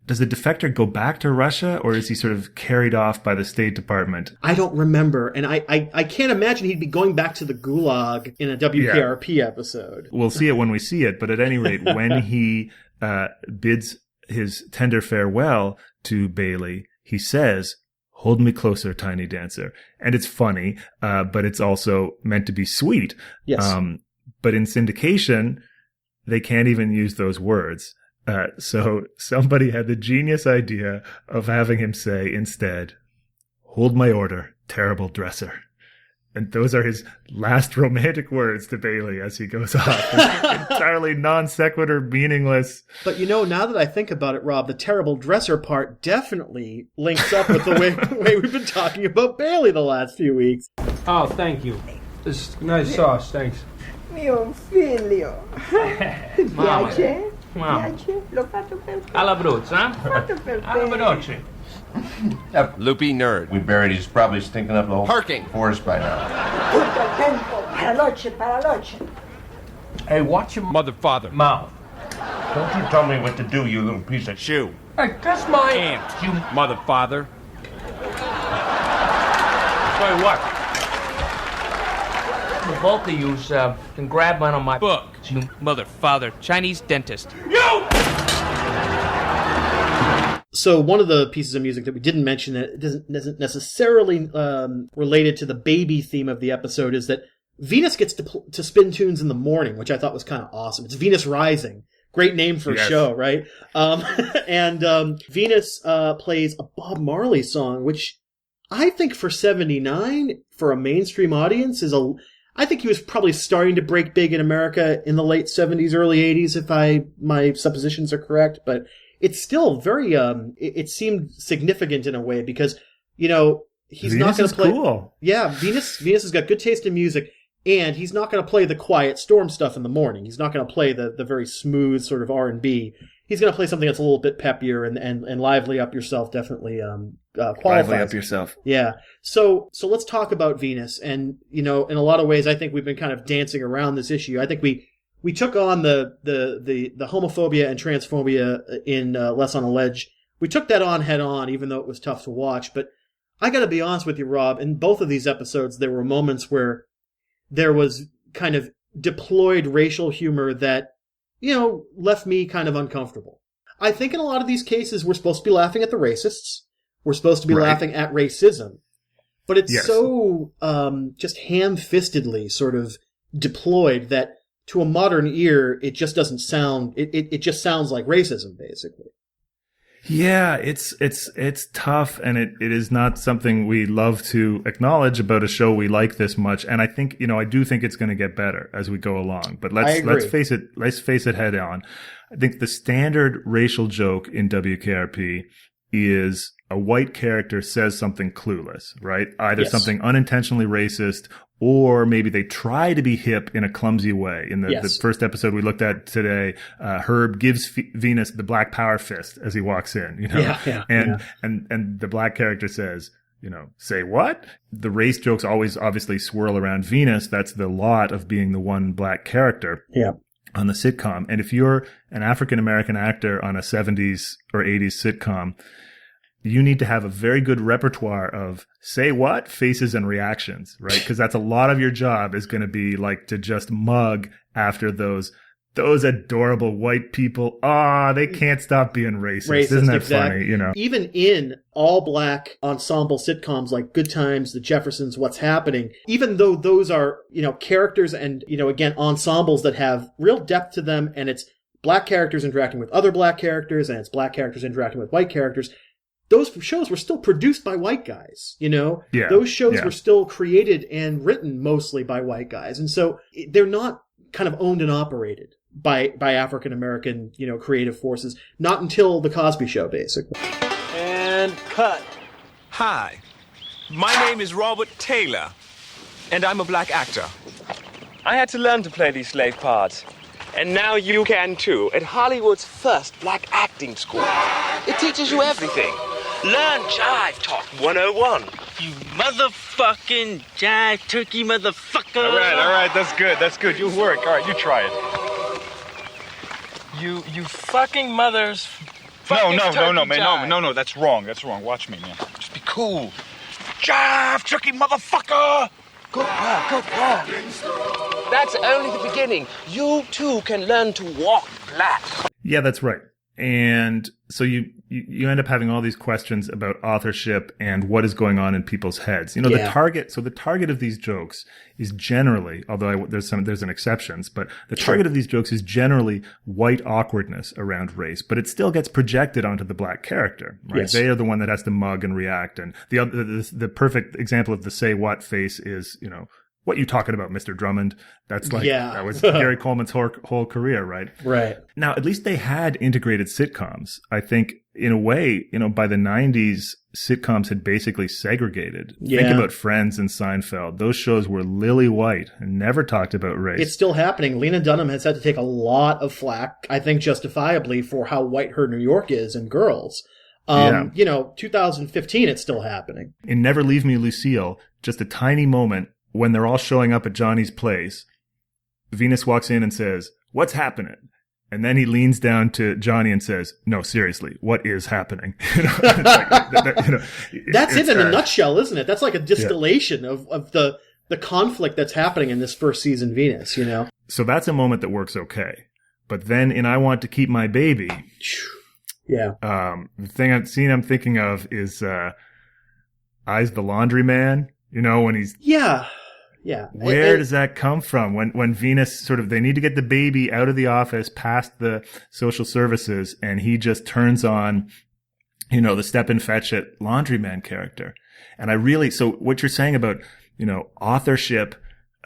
does the defector go back to Russia, or is he sort of carried off by the State Department? I don't remember. And I can't imagine he'd be going back to the Gulag in a WKRP episode. We'll see it when we see it. But at any rate, when he bids his tender farewell to Bailey, he says, "Hold me closer, tiny dancer." And it's funny, but it's also meant to be sweet. Yes. But in syndication, they can't even use those words. So somebody had the genius idea of having him say instead, "Hold my order, terrible dresser." And those are his last romantic words to Bailey as he goes off. It's entirely non sequitur, meaningless. But now that I think about it, Rob, the terrible dresser part definitely links up with the way we've been talking about Bailey the last few weeks. Oh, thank you. This is nice sauce, thanks. Mio figlio. Ti Mamma. piace? Mamma. Piace? L'ho fatto per te. Alla bruzza, Fatto per te. Alla veloce. Loopy nerd. We buried, he's probably stinking up the whole Parking. forest by now. Tutto il tempo. Paraloce. Hey, watch your mother father mouth. Don't you tell me what to do, you little piece of shoe. Hey, that's my aunt, you mother father. Tell you what. Both of you can grab one of my books, you mother father, Chinese dentist. You! So one of the pieces of music that we didn't mention that isn't necessarily related to the baby theme of the episode is that Venus gets to spin tunes in the morning, which I thought was kind of awesome. It's Venus Rising. Great name for a show, right? And Venus plays a Bob Marley song, which I think for 79, for a mainstream audience, I think he was probably starting to break big in America in the late 70s, early 80s, if my suppositions are correct, but it's still very, it seemed significant in a way because, he's Venus not going to play. Cool. Yeah, Venus has got good taste in music, and he's not going to play the quiet storm stuff in the morning. He's not going to play the very smooth sort of R&B. He's going to play something that's a little bit peppier and lively up yourself, definitely, qualifies. Lively up yourself. Yeah. So let's talk about Venus. And, in a lot of ways, I think we've been kind of dancing around this issue. I think we took on the homophobia and transphobia in Less on a Ledge. We took that on head on, even though it was tough to watch. But I got to be honest with you, Rob. In both of these episodes, there were moments where there was kind of deployed racial humor that, left me kind of uncomfortable. I think in a lot of these cases, we're supposed to be laughing at the racists. We're supposed to be laughing at racism. But it's so just ham-fistedly sort of deployed that to a modern ear, it just doesn't sound, it just sounds like racism, basically. Yeah, it's tough, and it is not something we love to acknowledge about a show we like this much. And I think, I do think it's going to get better as we go along. But let's face it head on. I think the standard racial joke in WKRP is a white character says something clueless, right? Either something unintentionally racist, or maybe they try to be hip in a clumsy way. In the first episode we looked at today, Herb gives Venus the black power fist as he walks in, and the black character says, say what? The race jokes always obviously swirl around Venus. That's the lot of being the one black character. Yeah. On the sitcom. And if you're an African-American actor on a 70s or 80s sitcom, you need to have a very good repertoire of say what, faces, and reactions, right? Because that's a lot of your job is going to be like to just mug after those adorable white people. They can't stop being racist. Isn't that funny? Even in all black ensemble sitcoms like Good Times, The Jeffersons, What's Happening, even though those are, characters and, again, ensembles that have real depth to them, and it's black characters interacting with other black characters, and it's black characters interacting with white characters, those shows were still produced by white guys, Yeah, those shows were still created and written mostly by white guys. And so they're not kind of owned and operated by African-American, creative forces. Not until The Cosby Show, basically. And cut. Hi, my name is Robert Taylor, and I'm a black actor. I had to learn to play these slave parts, and now you can too, at Hollywood's first black acting school. It teaches you everything. Learn Jive Talk 101. You motherfucking jive turkey motherfucker. All right, that's good. You work. All right, you try it. You fucking mothers. No, that's wrong. Watch me, man. Just be cool. Jive, turkey motherfucker! Good work. That's only the beginning. You too can learn to walk black. Yeah, that's right. And so you end up having all these questions about authorship and what is going on in people's heads. The target of these jokes is generally, although there's an exceptions, but the target of these jokes is generally white awkwardness around race, but it still gets projected onto the black character, right? Yes. They are the one that has to mug and react. And the perfect example of the say what face is, what you talking about, Mr. Drummond? That's that was Gary Coleman's whole career, right? Right. Now, at least they had integrated sitcoms. I think, in a way, by the 90s, sitcoms had basically segregated. Yeah. Think about Friends and Seinfeld. Those shows were lily white and never talked about race. It's still happening. Lena Dunham has had to take a lot of flack, I think justifiably, for how white her New York is in Girls. 2015, it's still happening. In Never Leave Me, Lucille, just a tiny moment, when they're all showing up at Johnny's place, Venus walks in and says, "What's happening?" And then he leans down to Johnny and says, "No, seriously, what is happening?" That's it in a nutshell, isn't it? That's like a distillation of the conflict that's happening in this first season Venus, So that's a moment that works okay. But then in I Want to Keep My Baby, the scene I'm thinking of is Eyes the Laundryman, when he's... Yeah. Where does that come from? When Venus they need to get the baby out of the office past the social services, and he just turns on, the step and fetch it laundryman character. And so what you're saying about, authorship,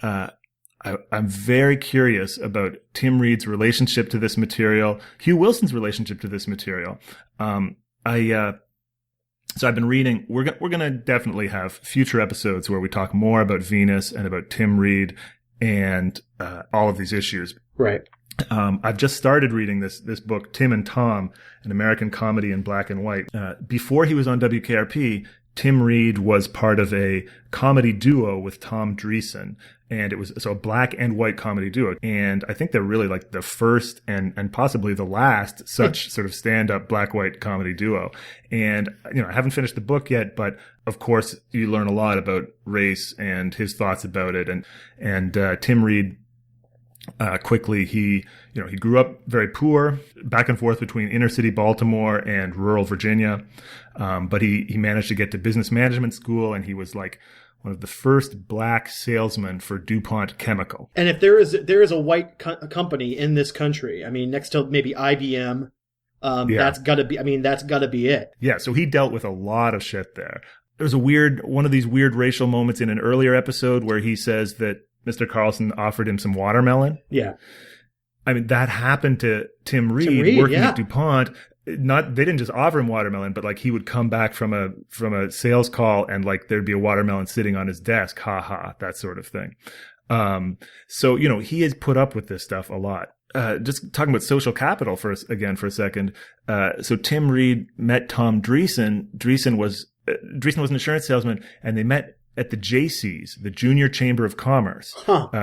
I'm very curious about Tim Reed's relationship to this material, Hugh Wilson's relationship to this material. So I've been reading, we're going to definitely have future episodes where we talk more about Venus and about Tim Reed and all of these issues. Right. I've just started reading this book, Tim and Tom, an American comedy in black and white. Before he was on WKRP, Tim Reed was part of a comedy duo with Tom Dreesen, and it was a black and white comedy duo. And I think they're really like the first and possibly the last such sort of stand-up black-white comedy duo. And, I haven't finished the book yet, but of course you learn a lot about race and his thoughts about it. And Tim Reed, quickly, he grew up very poor, back and forth between inner city Baltimore and rural Virginia. But he managed to get to business management school, and he was like one of the first black salesmen for DuPont Chemical. And if there is a white company in this country, next to maybe IBM, that's gotta be it. Yeah. So he dealt with a lot of shit there. There's one of these weird racial moments in an earlier episode where he says that Mr. Carlson offered him some watermelon. Yeah. That happened to Tim Reed working at DuPont. They didn't just offer him watermelon, but he would come back from a sales call and there'd be a watermelon sitting on his desk. Ha ha, that sort of thing. So, he has put up with this stuff a lot. Just talking about social capital for a second. So Tim Reed met Tom Dreesen. Dreesen was an insurance salesman, and they met at the JC's, the Junior Chamber of Commerce.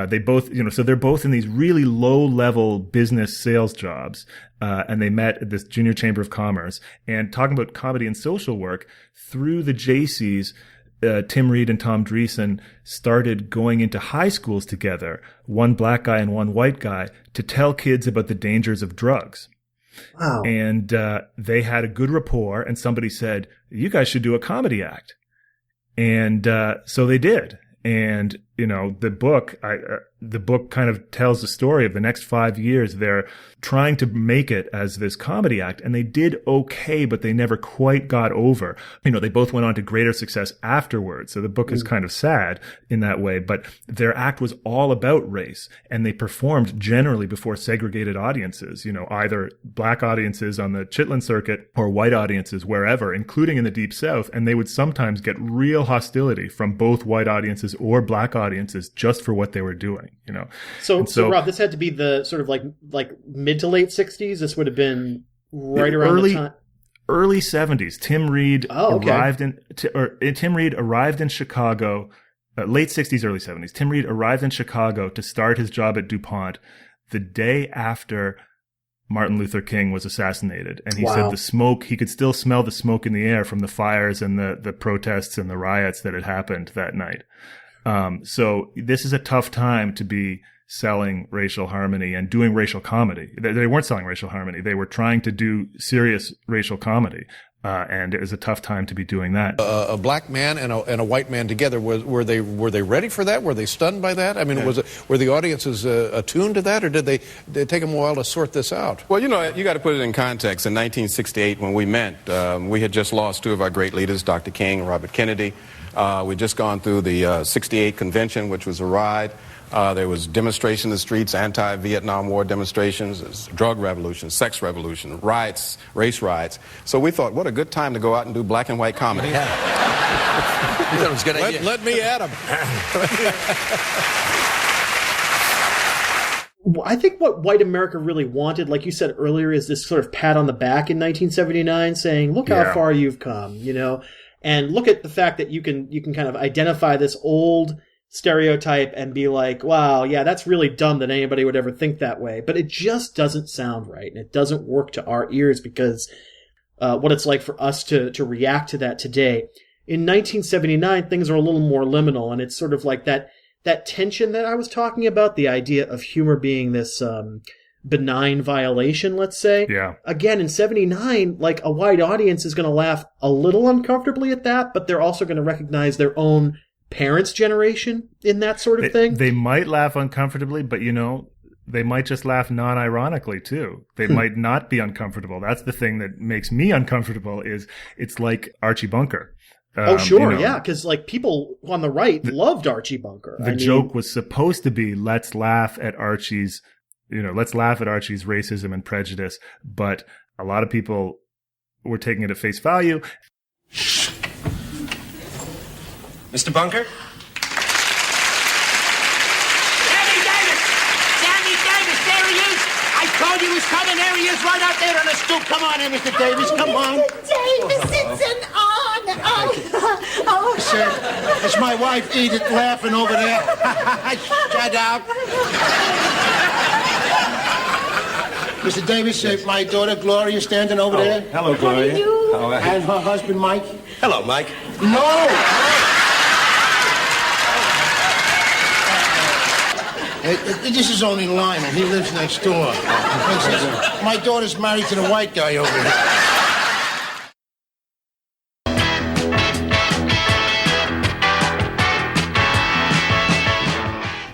They both, so they're both in these really low-level business sales jobs, and they met at this Junior Chamber of Commerce. And talking about comedy and social work, through the JC's, Tim Reed and Tom Dreesen started going into high schools together, one black guy and one white guy, to tell kids about the dangers of drugs. Wow. And they had a good rapport, and somebody said, "You guys should do a comedy act." And so they did. And, the book kind of tells the story of the next 5 years. They're trying to make it as this comedy act, and they did okay, but they never quite got over. They both went on to greater success afterwards. So the book is kind of sad in that way, but their act was all about race, and they performed generally before segregated audiences, either black audiences on the Chitlin circuit or white audiences wherever, including in the Deep South. And they would sometimes get real hostility from both white audiences or black audiences just for what they were doing. So Rob, this had to be the sort of like mid to late 60s. This would have been right around the time. Early 70s. Tim Reed arrived in Chicago, late 60s, early 70s. Tim Reed arrived in Chicago to start his job at DuPont the day after Martin Luther King was assassinated. And he said he could still smell the smoke in the air from the fires and the protests and the riots that had happened that night. So this is a tough time to be selling racial harmony and doing racial comedy. They weren't selling racial harmony. They were trying to do serious racial comedy. And it was a tough time to be doing that. A black man and a white man together, were they ready for that? Were they stunned by that? I mean, were the audiences attuned to that, or did they take them a while to sort this out? Well, you got to put it in context. In 1968, when we met, we had just lost two of our great leaders, Dr. King and Robert Kennedy. We'd just gone through the 68 convention, which was a ride. There was demonstrations in the streets, anti-Vietnam War demonstrations, drug revolution, sex revolution, riots, race riots. So we thought, what a good time to go out and do black and white comedy. Yeah. That was a good idea. Let me at him. I think what white America really wanted, like you said earlier, is this sort of pat on the back in 1979 saying, look how far you've come, and look at the fact that you can kind of identify this old stereotype and be like, wow, yeah, that's really dumb that anybody would ever think that way. But it just doesn't sound right, and it doesn't work to our ears because what it's like for us to react to that today. In 1979, things are a little more liminal, and it's sort of like that tension that I was talking about, the idea of humor being this benign violation, let's say. Yeah. Again, in 79, like, a white audience is going to laugh a little uncomfortably at that, but they're also going to recognize their own parents' generation in that sort of thing. They might laugh uncomfortably, but they might just laugh non-ironically too. They might not be uncomfortable. That's the thing that makes me uncomfortable. Is it's like Archie Bunker. Oh, sure, yeah, because like people on the right loved Archie Bunker. The joke was supposed to be, let's laugh at Archie's racism and prejudice, but a lot of people were taking it at face value. Mr. Bunker? Sammy Davis! Sammy Davis, there he is! I told you he was coming. There he is, right out there on the stoop. Come on in, Mr. Davis, come on. Davis, it's an honor. Oh, Sir, it's my wife, Edith, laughing over there. Shut up. Mr. Davis, my daughter, Gloria, standing over there. Hello, Gloria. And her husband, Mike. Hello, Mike. No! This is only Lyman. He lives next door. My daughter's married to the white guy over there.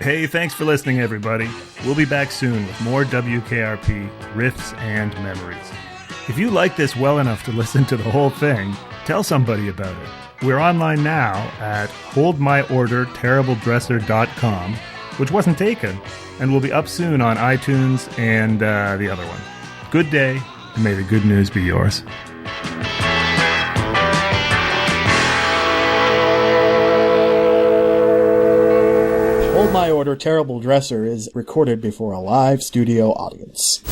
Hey, thanks for listening, everybody. We'll be back soon with more WKRP riffs and memories. If you like this well enough to listen to the whole thing, tell somebody about it. We're online now at holdmyorderterribledresser.com, which wasn't taken, and will be up soon on iTunes and the other one. Good day, and may the good news be yours. Hold My Order, Terrible Dresser is recorded before a live studio audience.